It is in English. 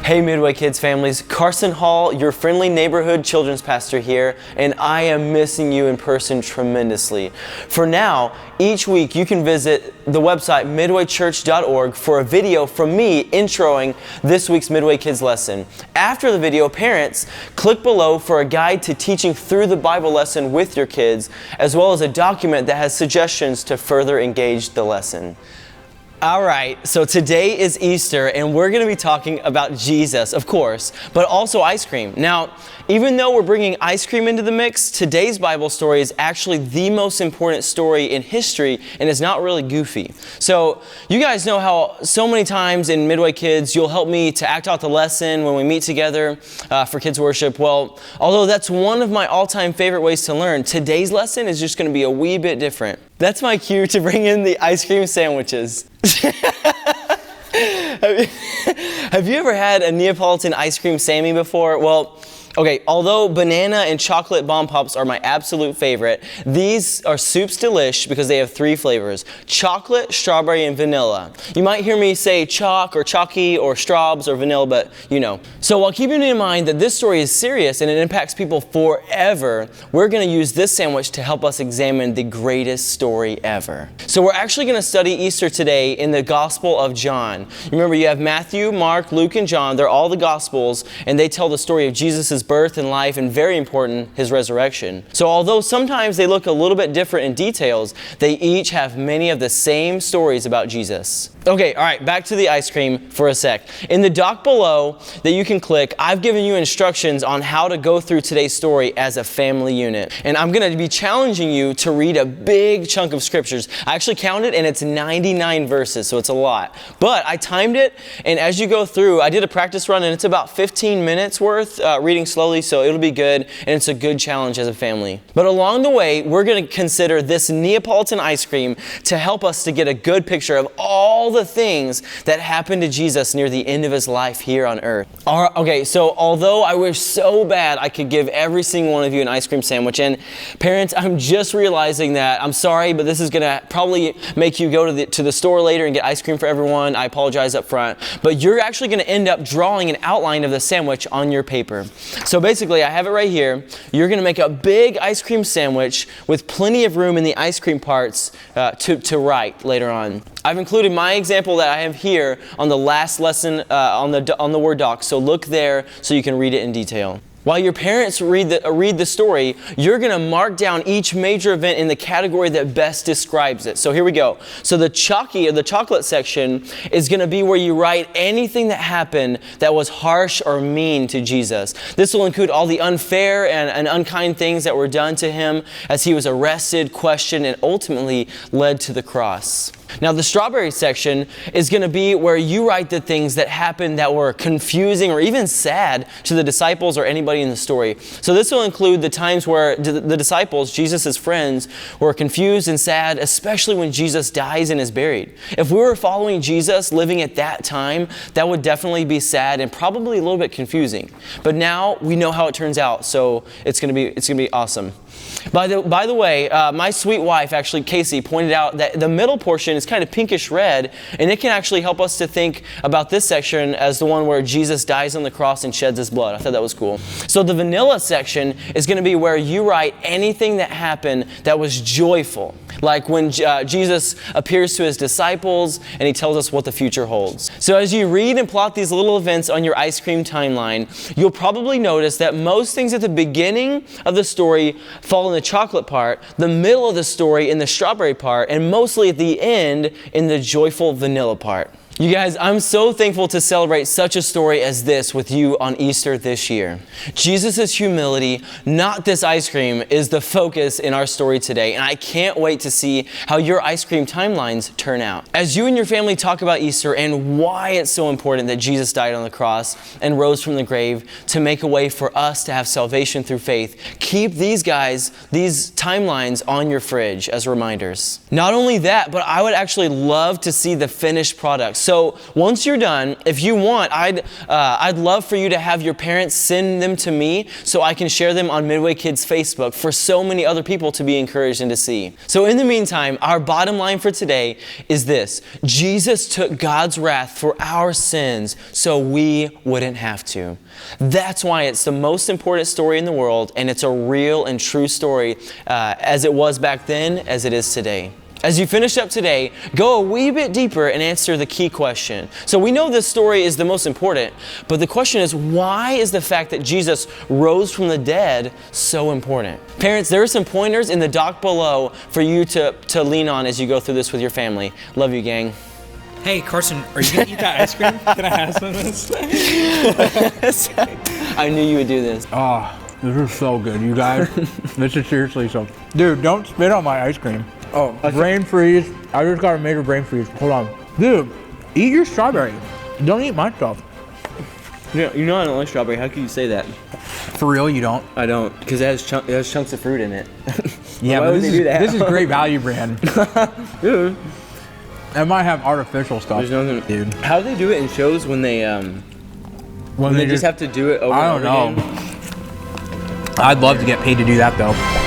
Hey Midway Kids families, Carson Hall, your friendly neighborhood children's pastor here, and I am missing you in person tremendously. For now, each week you can visit the website midwaychurch.org for a video from me introing this week's Midway Kids lesson. After the video, parents, click below for a guide to teaching through the Bible lesson with your kids, as well as a document that has suggestions to further engage the lesson. All right, so today is Easter, and we're going to be talking about Jesus, of course, but also ice cream. Now, even though we're bringing ice cream into the mix, today's Bible story is actually the most important story in history, and it's not really goofy. So, you guys know how so many times in Midway Kids, you'll help me to act out the lesson when we meet together for kids worship. Well, although that's one of my all-time favorite ways to learn, today's lesson is just going to be a wee bit different. That's my cue to bring in the ice cream sandwiches. Have you ever had a Neapolitan ice cream Sammy before? Well, okay, although banana and chocolate bomb pops are my absolute favorite, these are Soup's Delish because they have 3 flavors: chocolate, strawberry, and vanilla. You might hear me say chalk or chalky or straws or vanilla, but you know. So while keeping in mind that this story is serious and it impacts people forever, we're going to use this sandwich to help us examine the greatest story ever. So we're actually going to study Easter today in the Gospel of John. Remember, you have Matthew, Mark, Luke, and John. They're all the Gospels, and they tell the story of Jesus' birth and life, and very important, his resurrection. So although sometimes they look a little bit different in details, they each have many of the same stories about Jesus. Okay, all right, back to the ice cream for a sec. In the doc below that you can click, I've given you instructions on how to go through today's story as a family unit. And I'm going to be challenging you to read a big chunk of scriptures. I actually counted, and it's 99 verses, so it's a lot. But I timed it, and as you go through, I did a practice run, and it's about 15 minutes worth reading slowly, so it'll be good, and it's a good challenge as a family. But along the way, we're going to consider this Neapolitan ice cream to help us to get a good picture of all the things that happened to Jesus near the end of his life here on earth. Okay, so although I wish so bad I could give every single one of you an ice cream sandwich, and parents, I'm just realizing that, I'm sorry, but this is going to probably make you go to the store later and get ice cream for everyone. I apologize up front, but you're actually going to end up drawing an outline of the sandwich on your paper. So basically, I have it right here. You're going to make a big ice cream sandwich with plenty of room in the ice cream parts to write later on. I've included my example that I have here on the last lesson on the Word doc, so look there so you can read it in detail. While your parents read the story, you're going to mark down each major event in the category that best describes it. So here we go. So the chocolate section is going to be where you write anything that happened that was harsh or mean to Jesus. This will include all the unfair and unkind things that were done to him as he was arrested, questioned, and ultimately led to the cross. Now, the strawberry section is going to be where you write the things that happened that were confusing or even sad to the disciples or anybody in the story. So this will include the times where the disciples, Jesus' friends, were confused and sad, especially when Jesus dies and is buried. If we were following Jesus living at that time, that would definitely be sad and probably a little bit confusing. But now we know how it turns out, so it's going to be awesome. By the way, my sweet wife, actually Casey, pointed out that the middle portion is kind of pinkish red, and it can actually help us to think about this section as the one where Jesus dies on the cross and sheds his blood. I thought that was cool. So the vanilla section is going to be where you write anything that happened that was joyful, like when Jesus appears to his disciples and he tells us what the future holds. So as you read and plot these little events on your ice cream timeline, you'll probably notice that most things at the beginning of the story fall in the chocolate part, the middle of the story in the strawberry part, and mostly at the end in the joyful vanilla part. You guys, I'm so thankful to celebrate such a story as this with you on Easter this year. Jesus' humility, not this ice cream, is the focus in our story today, and I can't wait to see how your ice cream timelines turn out. As you and your family talk about Easter and why it's so important that Jesus died on the cross and rose from the grave to make a way for us to have salvation through faith, keep these timelines on your fridge as reminders. Not only that, but I would actually love to see the finished product. So once you're done, if you want, I'd love for you to have your parents send them to me so I can share them on Midway Kids Facebook for so many other people to be encouraged and to see. So in the meantime, our bottom line for today is this: Jesus took God's wrath for our sins so we wouldn't have to. That's why it's the most important story in the world, and it's a real and true story as it was back then as it is today. As you finish up today, go a wee bit deeper and answer the key question. So we know this story is the most important, but the question is, why is the fact that Jesus rose from the dead so important? Parents, there are some pointers in the doc below for you to lean on as you go through this with your family. Love you, gang. Hey, Carson, are you going to eat that ice cream? Can I have some of this? I knew you would do this. Oh, this is so good, you guys. This is seriously so. Dude, don't spit on my ice cream. Oh, brain freeze. I just got a major brain freeze. Hold on. Dude, eat your strawberry. Don't eat my stuff. Yeah, you know I don't like strawberry. How can you say that? For real, you don't? I don't, because it has chunks of fruit in it. Yeah, why but would they do that? This is great value brand. Dude. It might have artificial stuff. There's nothing. Dude. How do they do it in shows when they when they just have to do it over I and don't over know. again? I'd love to get paid to do that though.